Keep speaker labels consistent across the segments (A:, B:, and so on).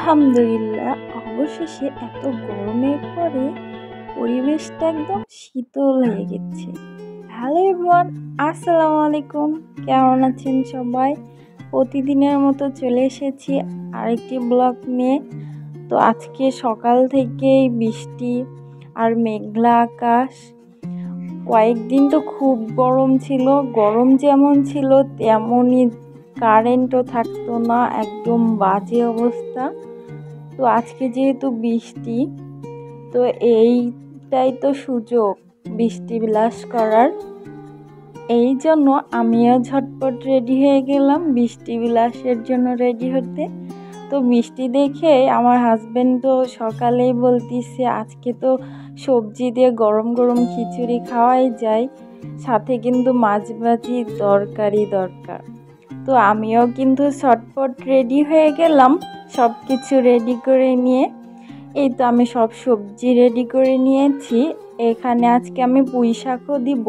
A: আলহামদুলিল্লাহ, অবশেষে এত গরমের পরে পরিবেশটা একদম শীতল হয়ে গেছে। হ্যালো এভরিওয়ান, আসসালামু আলাইকুম। কেমন আছেন সবাই? প্রতিদিনের মতো চলে এসেছি আরেকটি ব্লগ নিয়ে। তো আজকে সকাল থেকেই বৃষ্টি আর মেঘলা আকাশ। কয়েকদিন তো খুব গরম ছিল, গরম যেমন ছিল তেমনই কারেন্টও থাকতো না, একদম বাজে অবস্থা। তো আজকে যেহেতু বৃষ্টি, তো এইটাই তো সুযোগ বৃষ্টি বিলাস করার। এই জন্য আমিও ঝটপট রেডি হয়ে গেলাম বৃষ্টি বিলাসের জন্য রেডি হতে। তো বৃষ্টি দেখে আমার হাজবেন্ড তো সকালেই বলতেছে আজকে তো সবজি দিয়ে গরম গরম খিচুড়ি খাওয়াই যায়, সাথে কিন্তু মাছ ভাজি দরকার। তো আমিও কিন্তু ঝটপট রেডি হয়ে গেলাম সব কিছু রেডি করে নিয়ে। এই তো আমি সব সবজি রেডি করে নিয়েছি। এখানে আজকে আমি পুঁই শাকও দিব।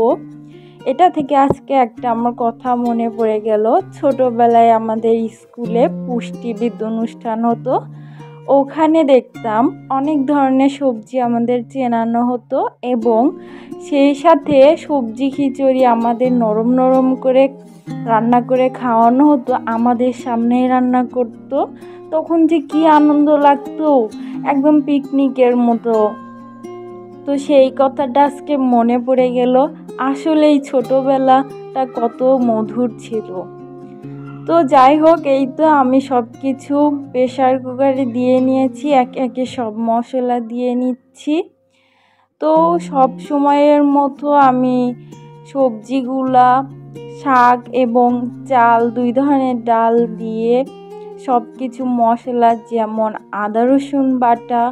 A: এটা থেকে আজকে একটা আমার কথা মনে পড়ে গেল। ছোটবেলায় আমাদের স্কুলে পুষ্টিবিদ অনুষ্ঠান হতো, ওখানে দেখতাম অনেক ধরনের সবজি আমাদের চেনানো হতো এবং সেই সাথে সবজি খিচুড়ি আমাদের নরম নরম করে রান্না করে খাওয়ানো হতো, আমাদের সামনেই রান্না করতো। তখন যে কি আনন্দ লাগতো, একদম পিকনিকের মতো। তো সেই কথাটা আজকে মনে পড়ে গেল। আসলে এই ছোটবেলাটা কত মধুর ছিল। তো যাই হোক, এই তো আমি সব কিছু প্রেসার কুকারে দিয়ে নিয়েছি, একে একে সব মশলা দিয়ে নিচ্ছি। তো সব সময়ের মতো আমি সবজিগুলা, শাক এবং চাল, দুই ধরনের ডাল দিয়ে সব কিছু মশলা যেমন আদা রসুন বাটা,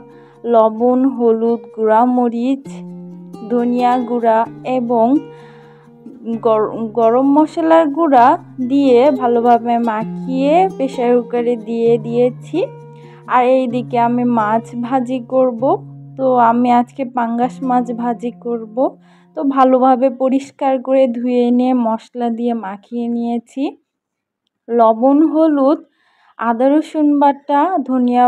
A: লবণ, হলুদ, গুঁড়া মরিচ, ধনিয়া গুঁড়া এবং গরম মশলার গুঁড়া দিয়ে ভালোভাবে মাখিয়ে প্রেসার কুকারে দিয়ে দিয়েছি। আর এইদিকে আমি মাছ ভাজি করব। তো আমি আজকে পাঙ্গাস মাছ ভাজি করব। তো ভালোভাবে পরিষ্কার করে ধুয়ে নিয়ে মশলা দিয়ে মাখিয়ে নিয়েছি। লবণ, হলুদ, আদা রসুন বাটা, ধনিয়া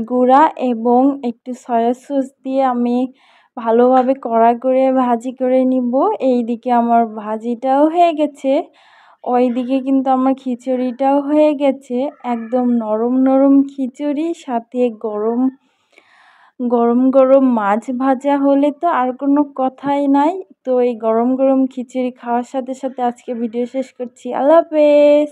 A: গুঁড়া এবং একটু সয়া সস দিয়ে আমি ভালোভাবে কড়া করে ভাজি করে নিব। এইদিকে আমার ভাজিটাও হয়ে গেছে, ওইদিকে কিন্তু আমার খিচুড়িটাও হয়ে গেছে। একদম নরম নরম খিচুড়ি, সাথে গরম গরম গরম মাছ ভাজা হলে তো আর কোনো কথাই নাই। তো এই গরম গরম খিচুড়ি খাওয়ার সাথে সাথে আজকে ভিডিও শেষ করছি। আল্লাহ হাফেজ।